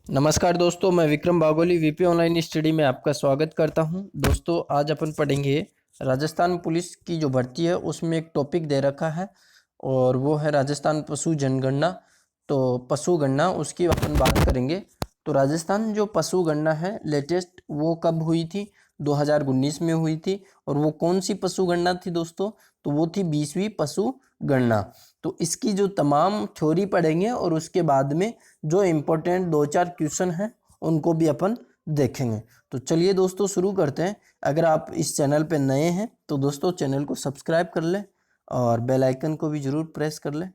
नमस्कार दोस्तों, मैं Vikram Bagoli VP online study में आपका स्वागत करता हूं। दोस्तों, आज अपन पढ़ेंगे राजस्थान पुलिस की जो भर्ती है उसमें एक टॉपिक दे रखा है और वो है राजस्थान पशु जनगणना। तो पशु गणना उसकी अपन बात करेंगे। तो राजस्थान जो पशु गणना है लेटेस्ट वो कब हुई थी? 2019 में हुई थी। और वो कौन सी पशु गणना थी दोस्तों? तो वो थी 20वीं पशु गणना। तो इसकी जो तमाम थ्योरी पढ़ेंगे और उसके बाद में जो इम्पोर्टेंट दो चार क्वेश्चन हैं उनको भी अपन देखेंगे। तो चलिए दोस्तों शुरू करते हैं। अगर आप इस चैनल पे नए हैं तो दोस्तों चैनल को सब्सक्राइब कर लें और बेल आइकन को भी ज़रूर प्रेस कर लें।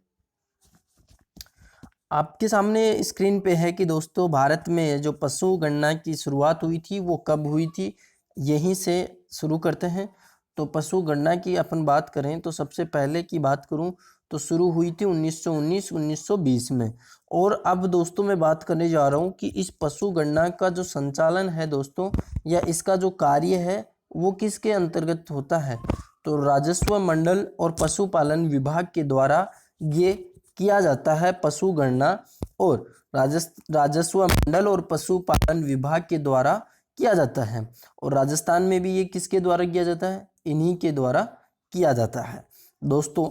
आपके सामने स्क्रीन पे है कि दोस्तों भारत में जो पशु गणना की शुरुआत हुई थी वो कब हुई थी, यहीं से शुरू करते हैं। तो पशु गणना की अपन बात करें तो सबसे पहले की बात करूं तो शुरू हुई थी 1919-1920 में। और अब दोस्तों मैं बात करने जा रहा हूं कि इस पशु गणना का जो संचालन है दोस्तों, या इसका जो कार्य है वो किसके अंतर्गत होता है? तो राजस्व मंडल और पशुपालन विभाग के द्वारा ये किया जाता है पशु गणना। और राजस्व मंडल और पशुपालन विभाग के द्वारा किया जाता है। और राजस्थान में भी ये किसके द्वारा किया जाता है? इन्हीं के द्वारा किया जाता है। दोस्तों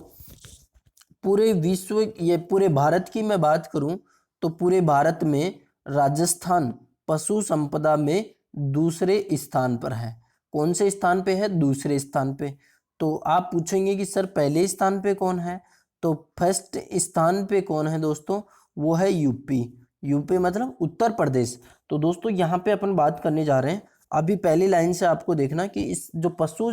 पूरे विश्व, ये पूरे भारत की मैं बात करूं तो पूरे भारत में राजस्थान पशु संपदा में दूसरे स्थान पर है। कौन से स्थान पे है? दूसरे स्थान पे। तो आप पूछेंगे कि सर पहले स्थान पे कौन है? तो फर्स्ट स्थान पे कौन है दोस्तों? वो है यूपी। यूपी मतलब उत्तर प्रदेश। तो दोस्तों यहाँ पे अपन बात करने जा रहे हैं। अभी पहली लाइन से आपको देखना कि इस जो पशु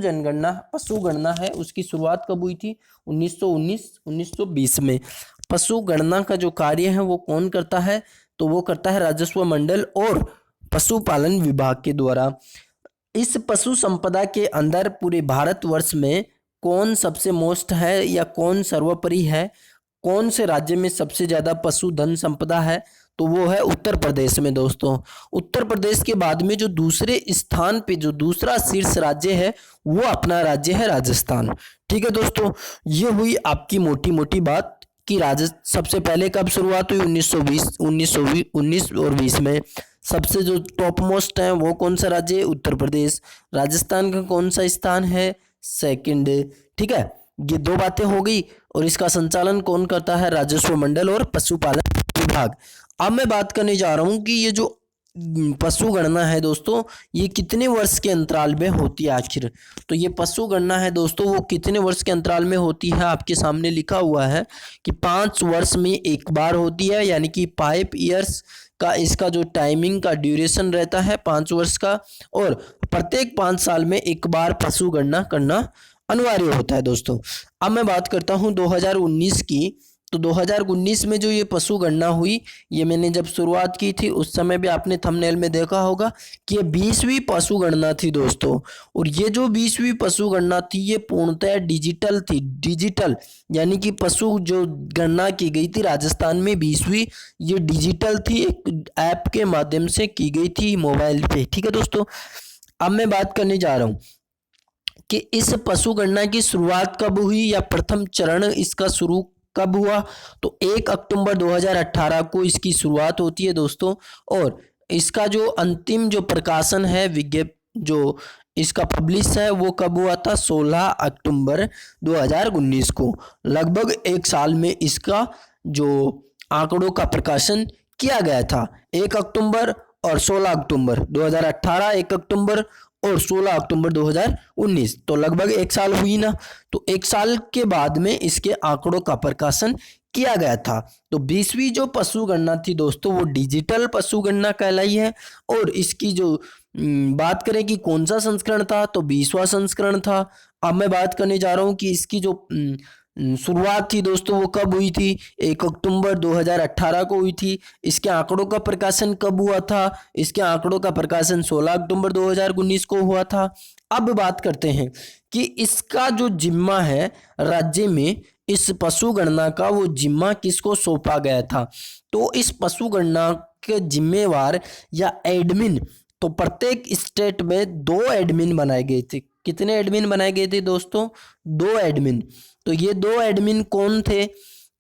गणना है उसकी शुरुआत कब हुई थी? 1919-1920 में। पशु गणना का जो कार्य है वो कौन करता है? तो वो करता है राजस्व मंडल और पशुपालन विभाग के द्वारा। इस पशु संपदा के अंदर पूरे भारतवर्ष में कौन सबसे मोस्ट है या कौन सर्वोपरि है? कौन से राज्य में सबसे ज़्यादा पशुधन संपदा है? तो वो है उत्तर प्रदेश में दोस्तों। उत्तर प्रदेश के बाद में जो दूसरे स्थान पे जो दूसरा शीर्ष राज्य है वो अपना राज्य है राजस्थान। ठीक है दोस्तों, ये हुई आपकी मोटी मोटी बात कि सबसे पहले कब शुरुआत हुई? 1919 और 20 में। सबसे जो टॉप मोस्ट है वो कौन सा राज्य है? उत्तर प्रदेश। राजस्थान का कौन सा स्थान है? सेकंड। ठीक है, ये दो बातें हो गई। और इसका संचालन कौन करता है? राजस्व मंडल और पशुपालन विभाग। अब मैं बात करने जा रहा हूँ कि ये जो पशु गणना है दोस्तों, ये कितने वर्ष के अंतराल में होती है आखिर? तो ये पशु गणना है दोस्तों वो कितने वर्ष के अंतराल में होती है? आपके सामने लिखा हुआ है कि 5 वर्ष में एक बार होती है, यानी कि 5 ईयर्स का इसका जो टाइमिंग का ड्यूरेशन रहता है 5 वर्ष का। और प्रत्येक 5 साल में एक बार पशु गणना करना अनिवार्य होता है दोस्तों। अब मैं बात करता हूँ 2019 की। तो 2019 में जो ये पशु गणना हुई, ये मैंने जब शुरुआत की थी उस समय भी आपने थंबनेल में देखा होगा कि ये 20वीं पशु गणना थी दोस्तों। और ये जो 20वीं पशु गणना थी ये पूर्णतः डिजिटल थी। डिजिटल यानी कि पशु जो गणना की गई थी राजस्थान में 20वीं, ये डिजिटल थी, एक ऐप के माध्यम से की गई थी मोबाइल पे। ठीक है दोस्तों, अब मैं बात करने जा रहा हूँ कि इस पशु गणना की शुरुआत कब हुई या प्रथम चरण इसका शुरू कब हुआ? तो 1 अक्टूबर 2018 को इसकी शुरुआत होती है दोस्तों। और इसका जो अंतिम जो प्रकाशन है विज्ञप्ति जो इसका पब्लिश है वो कब हुआ था? 16 अक्टूबर 2019 को। लगभग एक साल में इसका जो आंकड़ों का प्रकाशन किया गया था। 1 अक्टूबर और 16 अक्टूबर 2018, 1 अक्टूबर और 16 अक्टूबर 2019, तो लगभग एक साल हुई ना। तो एक साल के बाद में इसके आंकड़ों का प्रकाशन किया गया था। तो 20वीं जो पशु गणना थी दोस्तों वो डिजिटल पशु गणना कहलाई है। और इसकी जो बात करें कि कौन सा संस्करण था, तो 20वां संस्करण था। अब मैं बात करने जा रहा हूँ कि इसकी जो शुरुआत थी दोस्तों वो कब हुई थी? 1 अक्टूबर 2018 को हुई थी। इसके आंकड़ों का प्रकाशन कब हुआ था? इसके आंकड़ों का प्रकाशन 16 अक्टूबर 2019 को हुआ था। अब बात करते हैं कि इसका जो जिम्मा है राज्य में, इस पशु गणना का वो जिम्मा किसको सौंपा गया था? तो इस पशु गणना के जिम्मेवार या एडमिन, तो प्रत्येक स्टेट में 2 एडमिन बनाए गए थे। कितने एडमिन बनाए गए थे दोस्तों? 2 एडमिन। तो ये 2 एडमिन कौन थे?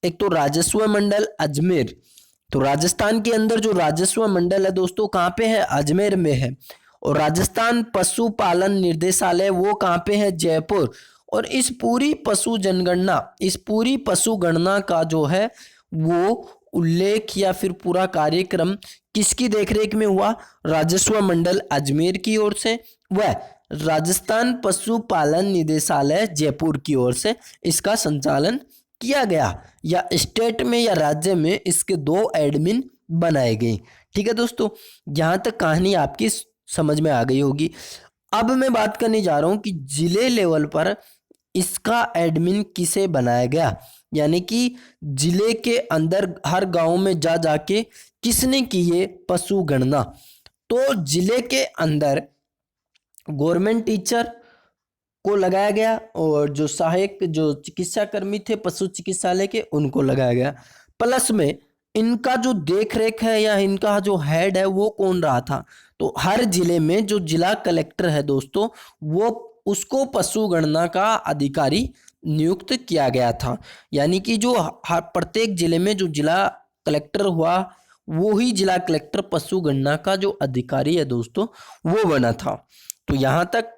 एक तो राजस्व मंडल अजमेर, तो राजस्थान के अंदर जो राजस्व मंडल है दोस्तों कहाँ पे है, अजमेर में है। और राजस्थान पशुपालन निर्देशालय वो कहाँ पे है, जयपुर। और इस पूरी पशु गणना का जो है वो उल्लेख या फिर पूरा कार्यक्रम किसकी देखरेख में हुआ, राजस्व मंडल अजमेर की ओर से व राजस्थान पशुपालन निदेशालय जयपुर की ओर से इसका संचालन किया गया। या स्टेट में या राज्य में इसके 2 एडमिन बनाए गए। ठीक है दोस्तों, यहाँ तक कहानी आपकी समझ में आ गई होगी। अब मैं बात करने जा रहा हूँ कि जिले लेवल पर इसका एडमिन किसे बनाया गया, यानी कि जिले के अंदर हर गांव में जा जाके किसने की ये पशु गणना। तो जिले के अंदर गवर्नमेंट टीचर को लगाया गया और जो सहायक जो चिकित्सा कर्मी थे पशु चिकित्सालय के उनको लगाया गया। प्लस में इनका जो देख रेख है या इनका जो हेड है वो कौन रहा था, तो हर जिले में जो जिला कलेक्टर है दोस्तों वो उसको पशु गणना का अधिकारी नियुक्त किया गया था। यानी कि जो प्रत्येक जिले में जो जिला कलेक्टर हुआ वो ही जिला कलेक्टर पशु गणना का जो अधिकारी है दोस्तों वो बना था। तो यहाँ तक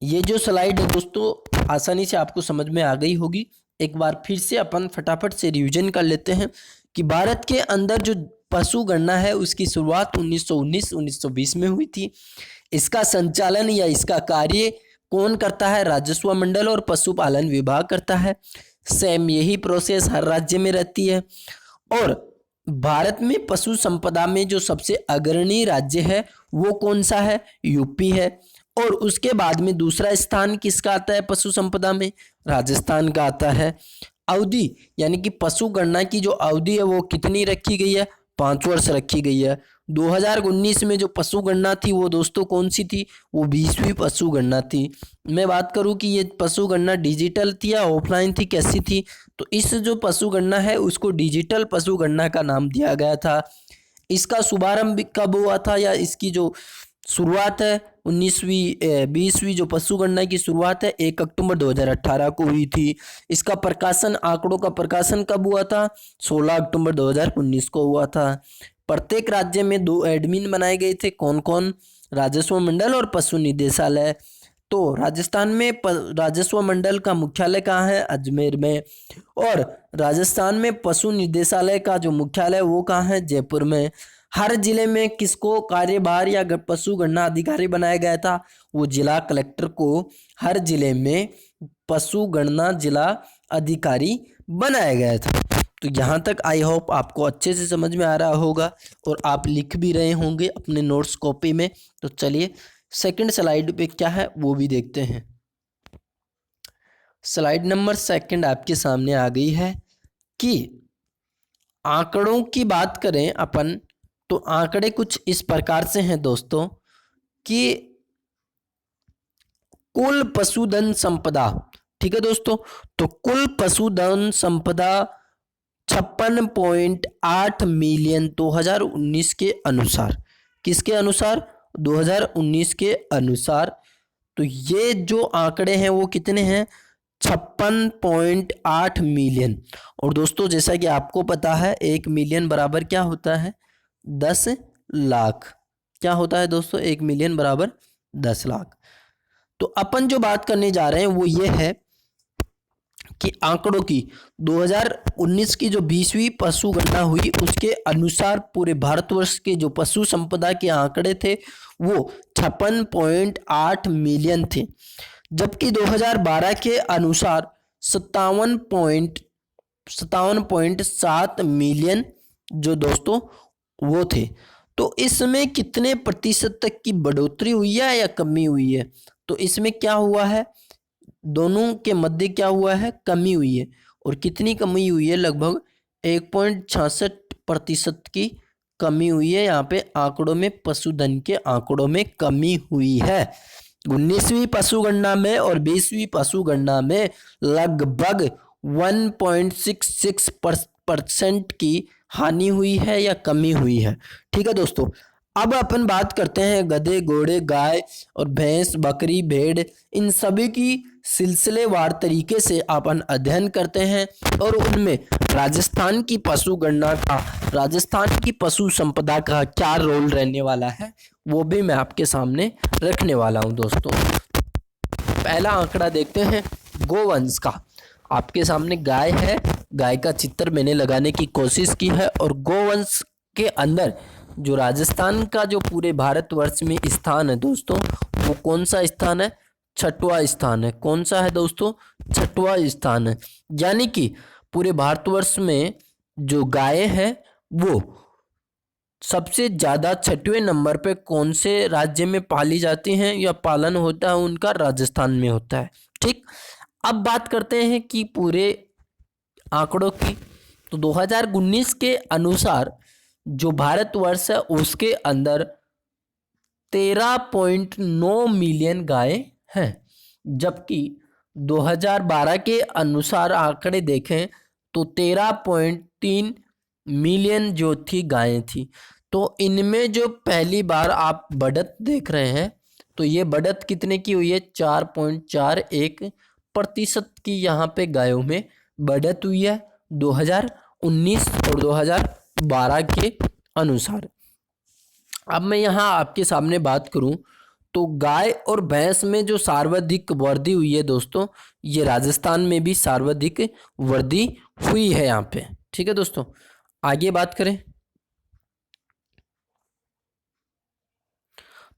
ये जो स्लाइड है दोस्तों आसानी से आपको समझ में आ गई होगी। एक बार फिर से अपन फटाफट से रिवीजन कर लेते हैं कि भारत के अंदर जो पशु गणना है उसकी शुरुआत 1919-1920 में हुई थी। इसका संचालन या इसका कार्य कौन करता है, राजस्व मंडल और पशुपालन विभाग करता है। सेम यही प्रोसेस हर राज्य में रहती है। और भारत में पशु संपदा में जो सबसे अग्रणी राज्य है वो कौन सा है, यूपी है। और उसके बाद में दूसरा स्थान किसका आता है पशु संपदा में, राजस्थान का आता है। अवधि यानी कि पशु गणना की जो अवधि है वो कितनी रखी गई है, 5 वर्ष रखी गई है। 2019 में जो पशु गणना थी वो दोस्तों कौन सी थी, वो 20वीं पशु गणना थी। मैं बात करूं कि ये पशु गणना डिजिटल थी या ऑफलाइन थी, कैसी थी, तो इस जो पशु गणना है उसको डिजिटल पशु गणना का नाम दिया गया था। इसका शुभारंभ कब हुआ था या इसकी जो शुरुआत है 20वीं जो पशु गणना की शुरुआत है 1 अक्टूबर 2018 को हुई थी। इसका प्रकाशन, आंकड़ों का प्रकाशन कब हुआ था, 16 अक्टूबर 2019 को हुआ था। प्रत्येक राज्य में 2 एडमिन बनाए गए थे, कौन कौन, राजस्व मंडल और पशु निदेशालय। तो राजस्थान में राजस्व मंडल का मुख्यालय कहाँ है, अजमेर में। और राजस्थान में पशु निदेशालय का जो मुख्यालय वो कहाँ है, जयपुर में। हर जिले में किसको कार्यभार या पशु गणना अधिकारी बनाया गया था, वो जिला कलेक्टर को हर जिले में पशु गणना जिला अधिकारी बनाया गया था। तो यहाँ तक आई होप आपको अच्छे से समझ में आ रहा होगा और आप लिख भी रहे होंगे अपने नोट्स कॉपी में। तो चलिए सेकंड स्लाइड पे क्या है वो भी देखते हैं। स्लाइड नंबर 2 आपके सामने आ गई है कि आंकड़ों की बात करें अपन, तो आंकड़े कुछ इस प्रकार से हैं दोस्तों कि कुल पशुधन संपदा, ठीक है दोस्तों, तो कुल पशुधन संपदा 56.8 मिलियन 2019 के अनुसार, किसके अनुसार, 2019 के अनुसार। तो ये जो आंकड़े हैं वो कितने हैं, 56.8 मिलियन। और दोस्तों जैसा कि आपको पता है 1 मिलियन बराबर क्या होता है, 10 लाख। क्या होता है दोस्तों, 1 मिलियन बराबर 10 लाख। तो अपन जो बात करने जा रहे हैं वो ये है कि आंकड़ों की 2019 की जो 20वीं पशु गणना हुई उसके अनुसार पूरे भारतवर्ष के जो पशु संपदा के आंकड़े थे वो 56.8 मिलियन थे। जबकि 2012 के अनुसार 57.7 मिलियन जो दोस्तों वो थे। तो इसमें कितने प्रतिशत तक की बढ़ोतरी हुई है या कमी हुई है, तो इसमें क्या हुआ है, दोनों के मध्य क्या हुआ है, कमी हुई है। और कितनी कमी हुई है, लगभग 1.66% की कमी हुई है यहाँ पे आंकड़ों में, पशुधन के आंकड़ों में कमी हुई है। 19वीं पशु गणना में और 20वीं पशु गणना में लगभग 1.66% की हानि हुई है या कमी हुई है। ठीक है दोस्तों, अब अपन बात करते हैं गधे, घोड़े, गाय और भैंस, बकरी, भेड़, इन सभी की सिलसिलेवार तरीके से अपन अध्ययन करते हैं और उनमें राजस्थान की पशु गणना का, राजस्थान की पशु संपदा का क्या रोल रहने वाला है वो भी मैं आपके सामने रखने वाला हूं दोस्तों। पहला आंकड़ा देखते हैं गोवंश का। आपके सामने गाय है, गाय का चित्र मैंने लगाने की कोशिश की है और गोवंश के अंदर जो राजस्थान का जो पूरे भारतवर्ष में स्थान है दोस्तों, वो कौन सा स्थान है? छठवां स्थान है। कौन सा है दोस्तों? छठवां स्थान है। यानी कि पूरे भारतवर्ष में जो गायें हैं वो सबसे ज़्यादा छठवें नंबर पे कौन से राज्य में पाली जाती हैं या पालन होता है उनका? राजस्थान में होता है। ठीक, अब बात करते हैं कि पूरे आंकड़ों की। तो 2019 के अनुसार जो भारतवर्ष है उसके अंदर 13.9 मिलियन गायें हैं, जबकि 2012 के अनुसार आंकड़े देखें तो 13.3 मिलियन जो थी गायें थी। तो इनमें जो पहली बार आप बढ़त देख रहे हैं तो ये बढ़त कितने की हुई है? 4.41% की यहाँ पे गायों में बढ़त हुई है 2019 और 2012 के अनुसार। अब मैं यहाँ आपके सामने बात करूँ तो गाय और भैंस में जो सर्वाधिक वृद्धि हुई है दोस्तों, ये राजस्थान में भी सर्वाधिक वृद्धि हुई है यहाँ पे। ठीक है दोस्तों, आगे बात करें।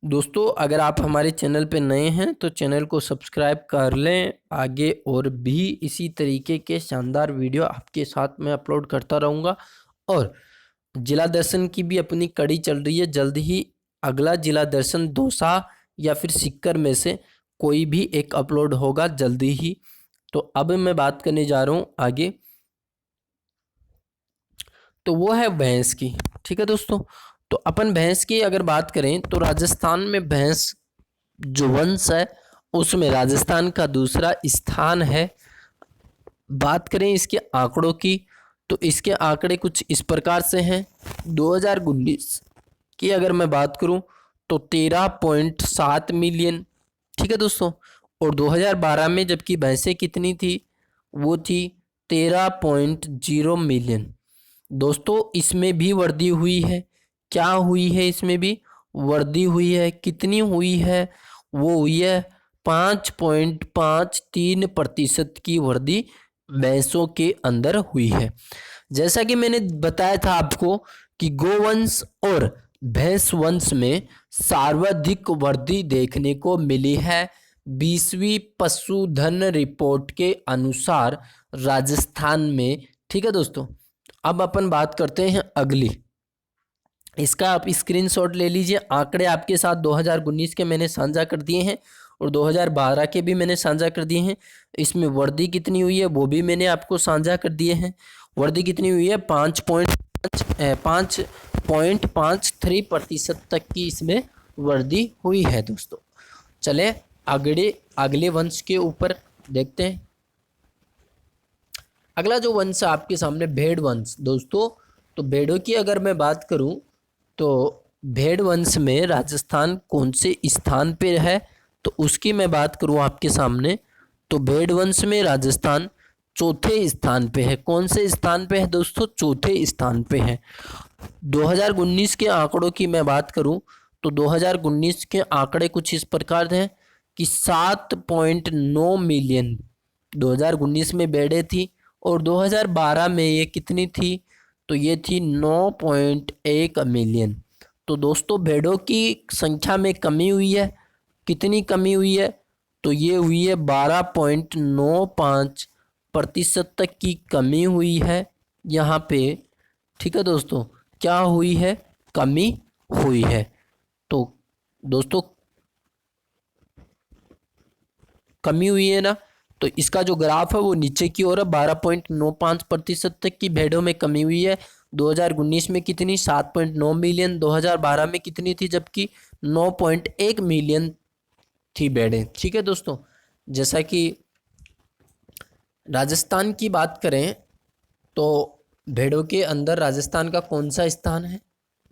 दोस्तों अगर आप हमारे चैनल पे नए हैं तो चैनल को सब्सक्राइब कर लें। आगे और भी इसी तरीके के शानदार वीडियो आपके साथ में अपलोड करता रहूँगा। और जिला दर्शन की भी अपनी कड़ी चल रही है। जल्द ही अगला जिला दर्शन दौसा या फिर सीकर में से कोई भी एक अपलोड होगा जल्दी ही। तो अब मैं बात करने जा रहा हूँ आगे, तो वो है भैंस की। ठीक है दोस्तों, तो अपन भैंस की अगर बात करें तो राजस्थान में भैंस जो वंश है उसमें राजस्थान का दूसरा स्थान है। बात करें इसके आंकड़ों की तो इसके आंकड़े कुछ इस प्रकार से हैं। 2019 की अगर मैं बात करूं तो 13.7 मिलियन। ठीक है दोस्तों, और 2012 में जबकि भैंसें कितनी थी? वो थी 13.0 मिलियन। दोस्तों इसमें भी वृद्धि हुई है। क्या हुई है? इसमें भी वृद्धि हुई है। कितनी हुई है? वो हुई है 5.53% की वृद्धि भैंसों के अंदर हुई है। जैसा कि मैंने बताया था आपको कि गोवंश और भैंस वंश में सर्वाधिक वृद्धि देखने को मिली है 20वीं पशुधन रिपोर्ट के अनुसार राजस्थान में। ठीक है दोस्तों, अब अपन बात करते हैं अगली। इसका आप स्क्रीनशॉट ले लीजिए। आंकड़े आपके साथ 2019 के मैंने साझा कर दिए हैं और 2012 के भी मैंने साझा कर दिए हैं। इसमें वृद्धि कितनी हुई है वो भी मैंने आपको साझा कर दिए हैं। वृद्धि कितनी हुई है? 5.53% तक की इसमें वृद्धि हुई है दोस्तों। चले अगले वंश के ऊपर देखते हैं। अगला जो वंश है आपके सामने भेड़ वंश दोस्तों। तो भेड़ों की अगर मैं बात करूं तो भेड़ वंश में राजस्थान कौन से स्थान पे है? तो उसकी मैं बात करूं आपके सामने तो भेड़ वंश में राजस्थान चौथे स्थान पे है। कौन से स्थान पे है दोस्तों? चौथे स्थान पे है। 2019 के आंकड़ों की मैं बात करूं तो 2019 के आंकड़े कुछ इस प्रकार हैं कि 7.9 मिलियन 2019 में भेड़ें थी और 2012 में ये कितनी थी? तो ये थी 9.1 मिलियन। तो दोस्तों भेड़ों की संख्या में कमी हुई है। कितनी कमी हुई है? तो ये हुई है 12.95% तक की कमी हुई है यहाँ पे। ठीक है दोस्तों, क्या हुई है? कमी हुई है। तो दोस्तों कमी हुई है ना, तो इसका जो ग्राफ है वो नीचे की ओर है। 12.95% तक की भेड़ों में कमी हुई है। 2019 में कितनी? 7.9 मिलियन। 2012 में कितनी थी? जबकि 9.1 मिलियन थी भेड़ें। ठीक है दोस्तों, जैसा कि राजस्थान की बात करें तो भेड़ों के अंदर राजस्थान का कौन सा स्थान है?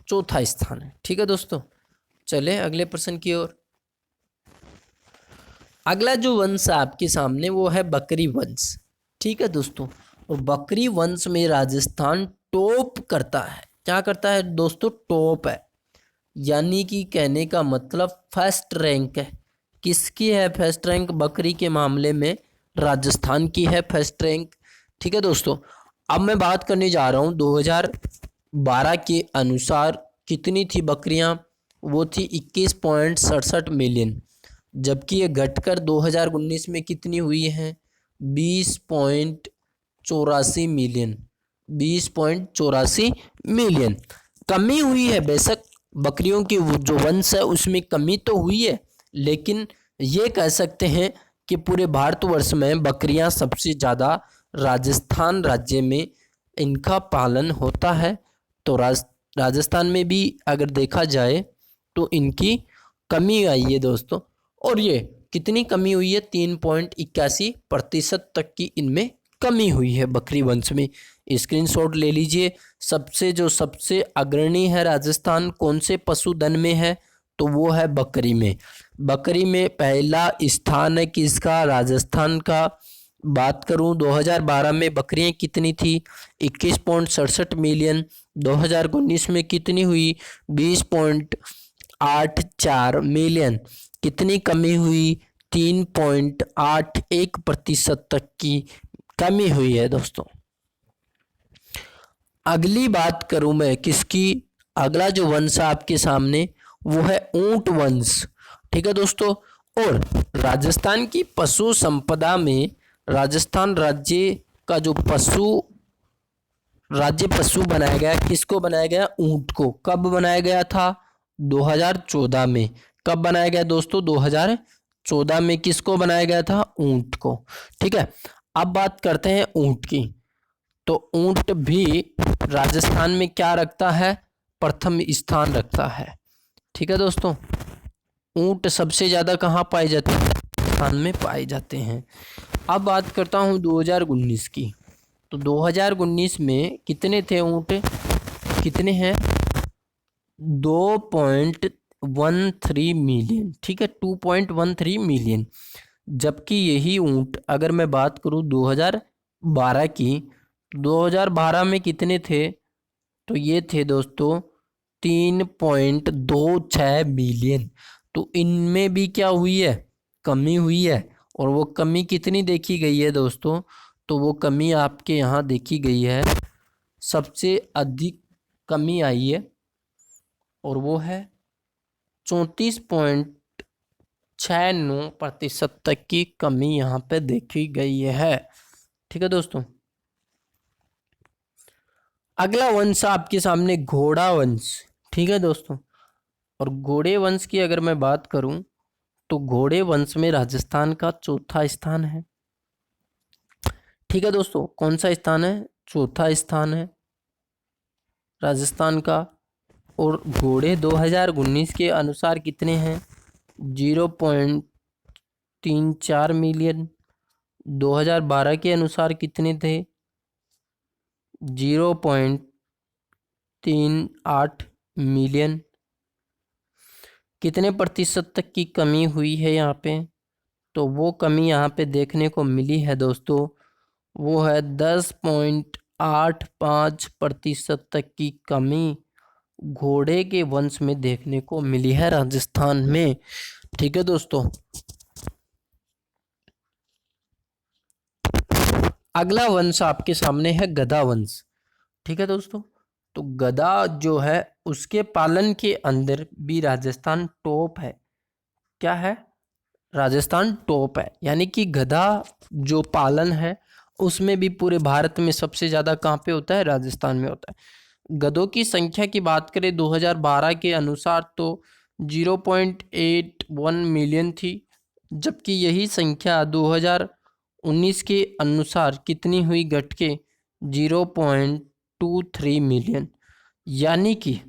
चौथा स्थान है। ठीक है दोस्तों, चले अगले प्रश्न की ओर। अगला जो वंश है आपके सामने वो है बकरी वंश। ठीक है दोस्तों, और बकरी वंश में राजस्थान टॉप करता है। क्या करता है दोस्तों? टॉप है, यानी कि कहने का मतलब फर्स्ट रैंक है। किसकी है फर्स्ट रैंक? बकरी के मामले में राजस्थान की है फर्स्ट रैंक। ठीक है दोस्तों, अब मैं बात करने जा रहा हूँ 2012 के अनुसार कितनी थी बकरियाँ? वो थी 21.67 मिलियन, जबकि ये घटकर 2019 में कितनी हुई हैं? 20.84 मिलियन। 20.84 मिलियन कमी हुई है। बेशक बकरियों की जो वंश है उसमें कमी तो हुई है, लेकिन ये कह सकते हैं कि पूरे भारतवर्ष में बकरियां सबसे ज़्यादा राजस्थान राज्य में इनका पालन होता है। तो राजस्थान में भी अगर देखा जाए तो इनकी कमी आई है दोस्तों। और ये कितनी कमी हुई है? 3.81% तक की इनमें कमी हुई है बकरी वंश में। स्क्रीनशॉट ले लीजिए। सबसे अग्रणी है राजस्थान कौन से पशुधन में है? तो वो है बकरी में। बकरी में पहला स्थान है किसका? राजस्थान का। बात करूं 2012 में बकरियां कितनी थी? 21.67 मिलियन। 2019 में कितनी हुई? 20.84 मिलियन। कितनी कमी हुई? 3.81% तक की कमी हुई है दोस्तों। अगली बात करूं मैं किसकी? अगला जो वंश आपके सामने वो है ऊंट वंश। ठीक है दोस्तों, और राजस्थान की पशु संपदा में राजस्थान राज्य का जो राज्य पशु बनाया गया, किसको बनाया गया? ऊंट को। कब बनाया गया था? 2014 में। कब बनाया गया दोस्तों? 2014 में। किसको बनाया गया था? ऊंट को। ठीक है, अब बात करते हैं ऊंट की। तो ऊंट भी राजस्थान में क्या रखता है? प्रथम स्थान रखता है। ठीक है दोस्तों, ऊंट सबसे ज़्यादा कहाँ पाए जाते हैं? राजस्थान में पाए जाते हैं। अब बात करता हूँ 2019 की। तो 2019 में कितने थे ऊंट? कितने हैं? 2.13 मिलियन। ठीक है, 2.13 मिलियन। जबकि यही ऊंट अगर मैं बात करूं 2012 की, 2012 में कितने थे? तो ये थे दोस्तों 3.26 मिलियन। तो इनमें भी क्या हुई है? कमी हुई है। और वो कमी कितनी देखी गई है दोस्तों? तो वो कमी आपके यहाँ देखी गई है, सबसे अधिक कमी आई है, और वो है 34.69% तक की कमी यहाँ पे देखी गई है। ठीक है दोस्तों, अगला वंश आपके सामने घोड़ा वंश। ठीक है दोस्तों, और घोड़े वंश की अगर मैं बात करूं तो घोड़े वंश में राजस्थान का चौथा स्थान है। ठीक है दोस्तों, कौन सा स्थान है? चौथा स्थान है राजस्थान का। और घोड़े 2019 के अनुसार कितने हैं? 0.34 मिलियन। 2012 के अनुसार कितने थे? 0.38 मिलियन। कितने प्रतिशत तक की कमी हुई है यहाँ पे? तो वो कमी यहाँ पे देखने को मिली है दोस्तों, वो है 10.85% तक की कमी घोड़े के वंश में देखने को मिली है राजस्थान में। ठीक है दोस्तों, अगला वंश आपके सामने है गधा वंश। ठीक है दोस्तों, तो गधा जो है उसके पालन के अंदर भी राजस्थान टॉप है। क्या है? राजस्थान टॉप है, यानी कि गधा जो पालन है उसमें भी पूरे भारत में सबसे ज़्यादा कहाँ पे होता है? राजस्थान में होता है। गधों की संख्या की बात करें 2012 के अनुसार तो 0.81 मिलियन थी, जबकि यही संख्या 2019 के अनुसार कितनी हुई? घट के 0.23 मिलियन। यानी कि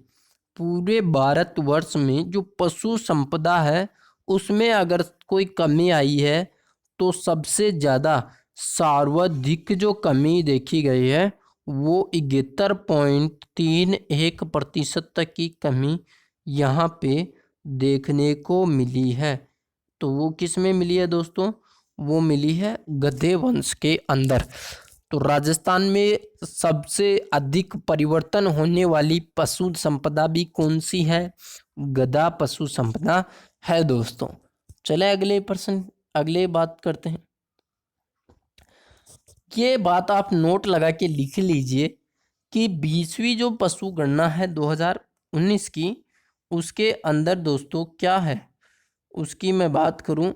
पूरे भारतवर्ष में जो पशु संपदा है उसमें अगर कोई कमी आई है तो सबसे ज़्यादा सर्वाधिक जो कमी देखी गई है वो 71.31% तक की कमी यहाँ पे देखने को मिली है। तो वो किस में मिली है दोस्तों? वो मिली है गधे वंश के अंदर। तो राजस्थान में सबसे अधिक परिवर्तन होने वाली पशु संपदा भी कौन सी है? गधा पशु संपदा है दोस्तों। चले अगले बात करते हैं। ये बात आप नोट लगा के लिख लीजिए कि 20वीं जो पशु गणना है 2019 की, उसके अंदर दोस्तों क्या है, उसकी मैं बात करूं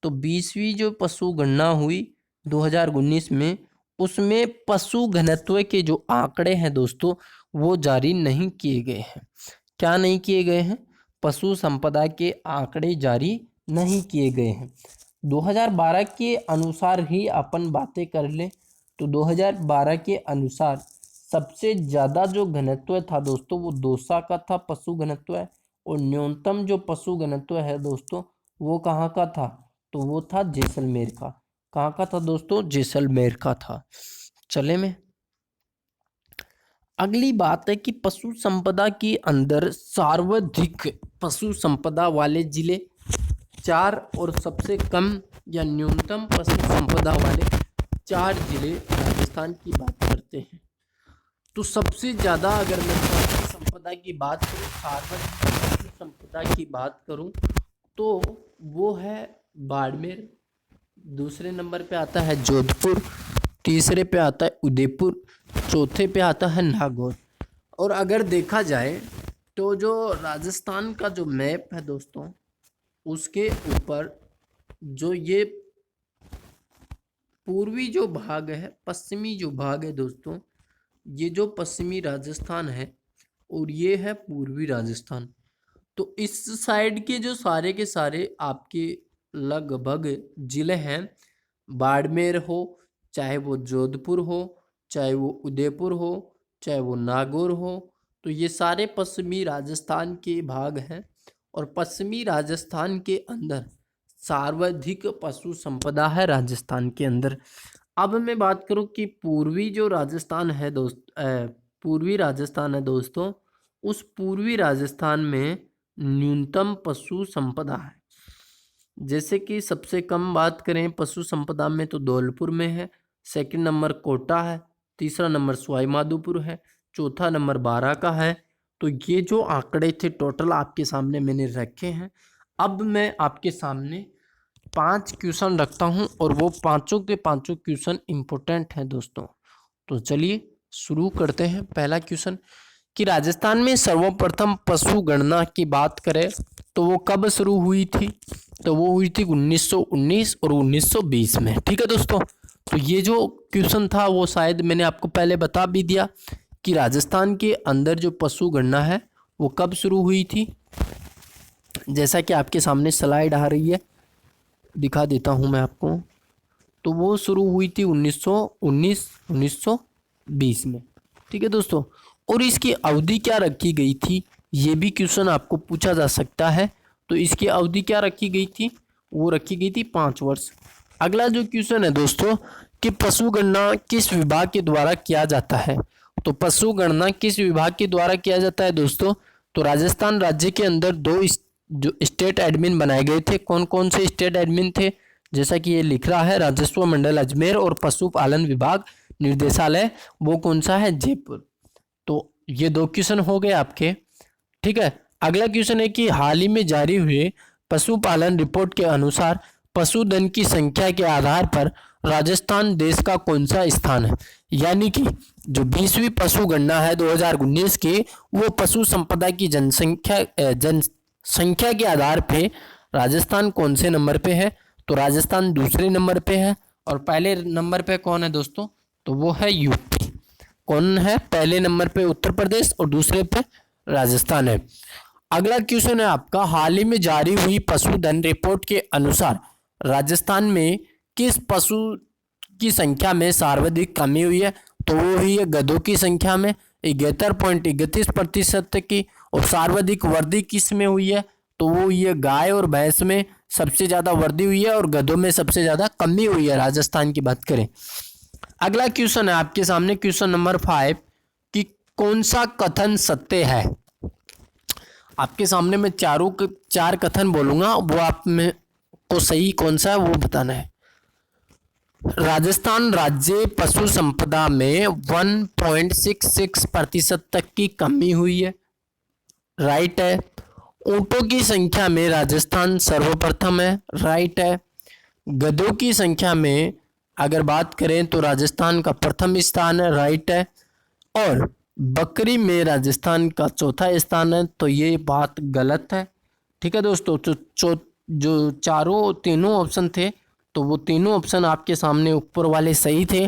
तो 20वीं जो पशु गणना हुई 2019 में, उसमें पशु घनत्व के जो आंकड़े हैं दोस्तों वो जारी नहीं किए गए हैं। क्या नहीं किए गए हैं? पशु संपदा के आंकड़े जारी नहीं किए गए हैं। 2012 के अनुसार ही अपन बातें कर ले तो 2012 के अनुसार सबसे ज़्यादा जो घनत्व था दोस्तों वो दौसा का था, पशु घनत्व है। और न्यूनतम जो पशु घनत्व है दोस्तों वो कहाँ का था? तो वो था जैसलमेर का। कहाँ का था दोस्तों? जैसलमेर का था। चले में अगली बात है कि पशु संपदा के अंदर सर्वाधिक पशु संपदा वाले जिले 4 और सबसे कम या न्यूनतम पशु संपदा वाले 4 जिले राजस्थान की बात करते हैं। तो सबसे ज़्यादा अगर मैं पशु संपदा की बात करूँ, सार्वजनिक पशु संपदा की बात करूँ तो वो है बाड़मेर, दूसरे नंबर पे आता है जोधपुर, तीसरे पे आता है उदयपुर, चौथे पे आता है नागौर। और अगर देखा जाए तो जो राजस्थान का जो मैप है दोस्तों उसके ऊपर जो ये पूर्वी जो भाग है, पश्चिमी जो भाग है दोस्तों, ये जो पश्चिमी राजस्थान है और ये है पूर्वी राजस्थान। तो इस साइड के जो सारे के सारे आपके लगभग जिले हैं, बाड़मेर हो, चाहे वो जोधपुर हो, चाहे वो उदयपुर हो, चाहे वो नागौर हो, तो ये सारे पश्चिमी राजस्थान के भाग हैं। और पश्चिमी राजस्थान के अंदर सर्वाधिक पशु संपदा है राजस्थान के अंदर। अब मैं बात करूं कि पूर्वी जो राजस्थान है पूर्वी राजस्थान है दोस्तों, उस पूर्वी राजस्थान में न्यूनतम पशु संपदा है। जैसे कि सबसे कम बात करें पशु संपदा में तो धौलपुर में है, सेकंड नंबर कोटा है, तीसरा नंबर सवाई माधोपुर है, चौथा नंबर बारां का है। तो ये जो आंकड़े थे टोटल आपके सामने मैंने रखे हैं। अब मैं आपके सामने 5 क्वेश्चन रखता हूं और वो पांचों के पांचों क्वेश्चन इंपॉर्टेंट हैं दोस्तों। तो चलिए शुरू करते हैं। पहला क्वेश्चन कि राजस्थान में सर्वप्रथम पशु गणना की बात करें तो वो कब शुरू हुई थी? तो वो हुई थी 1919 और 1920 में। ठीक है दोस्तों, तो ये जो क्वेश्चन था वो शायद मैंने आपको पहले बता भी दिया कि राजस्थान के अंदर जो पशु गणना है वो कब शुरू हुई थी। जैसा कि आपके सामने स्लाइड आ रही है, दिखा देता हूं मैं आपको। तो वो शुरू हुई थी 1919 1920 में। ठीक है दोस्तों, और इसकी अवधि क्या रखी गई थी ये भी क्वेश्चन आपको पूछा जा सकता है। तो इसकी अवधि क्या रखी गई थी? वो रखी गई थी 5 वर्ष। अगला जो क्वेश्चन है दोस्तों कि पशु गणना किस विभाग के द्वारा किया जाता है? तो पशु गणना किस विभाग के द्वारा किया जाता है दोस्तों? तो राजस्थान राज्य के अंदर 2 जो स्टेट एडमिन बनाए गए थे। कौन कौन से स्टेट एडमिन थे? जैसा कि ये लिख रहा है, राजस्व मंडल अजमेर और पशुपालन विभाग निर्देशालय वो कौन सा है? जयपुर। तो ये 2 क्वेश्चन हो गए आपके। ठीक है, अगला क्वेश्चन है कि हाल ही में जारी हुए पशुपालन रिपोर्ट के अनुसार पशुधन की संख्या के आधार पर राजस्थान देश का कौन सा स्थान है? यानी कि जो 20वीं पशु गणना है 2019 की, वो पशु संपदा की जनसंख्या के आधार पे राजस्थान कौन से नंबर पे है? तो राजस्थान दूसरे नंबर पे है। और पहले नंबर पे कौन है दोस्तों? तो वो है यूपी। कौन है पहले नंबर पे? उत्तर प्रदेश, और दूसरे पे राजस्थान है। अगला क्वेश्चन है आपका, हाल ही में जारी हुई पशुधन रिपोर्ट के अनुसार राजस्थान में किस पशु की संख्या में सर्वाधिक कमी हुई है? तो वो हुई है गधों की संख्या में 71.31% की। और सर्वाधिक वृद्धि किस में हुई है? तो वो ये गाय और भैंस में सबसे ज़्यादा वृद्धि हुई है और गधों में सबसे ज़्यादा कमी हुई है राजस्थान की बात करें। अगला क्वेश्चन है आपके सामने, क्वेश्चन नंबर 5 कि कौन सा कथन सत्य है। आपके सामने मैं चार कथन बोलूंगा, वो आप में को सही कौन सा है वो बताना है। राजस्थान राज्य पशु संपदा में 1.66% तक की कमी हुई है, राइट है। ऊंटों की संख्या में राजस्थान सर्वप्रथम है, राइट है। गधों की संख्या में अगर बात करें तो राजस्थान का प्रथम स्थान है, राइट है। और बकरी में राजस्थान का चौथा स्थान है, तो ये बात गलत है, ठीक है दोस्तों। तो जो तीनों ऑप्शन थे, तो वो तीनों ऑप्शन आपके सामने ऊपर वाले सही थे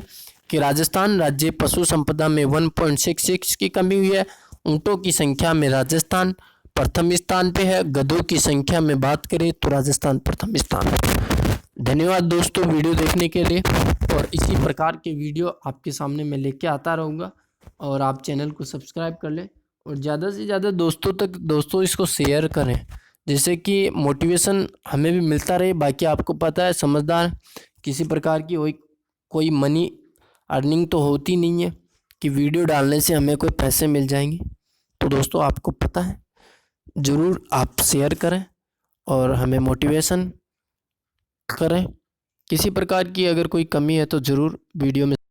कि राजस्थान राज्य पशु संपदा में 1.66 की कमी हुई है। ऊंटों की संख्या में राजस्थान प्रथम स्थान पे है। गधों की संख्या में बात करें तो राजस्थान प्रथम स्थान पे। धन्यवाद दोस्तों वीडियो देखने के लिए, और इसी प्रकार के वीडियो आपके सामने मैं लेके आता रहूँगा। और आप चैनल को सब्सक्राइब कर लें और ज़्यादा से ज़्यादा दोस्तों इसको शेयर करें, जिससे कि मोटिवेशन हमें भी मिलता रहे। बाकी आपको पता है, समझदार किसी प्रकार की कोई मनी अर्निंग तो होती नहीं है कि वीडियो डालने से हमें कोई पैसे मिल जाएंगे। तो दोस्तों आपको पता है, ज़रूर आप शेयर करें और हमें मोटिवेशन करें। किसी प्रकार की अगर कोई कमी है तो ज़रूर वीडियो में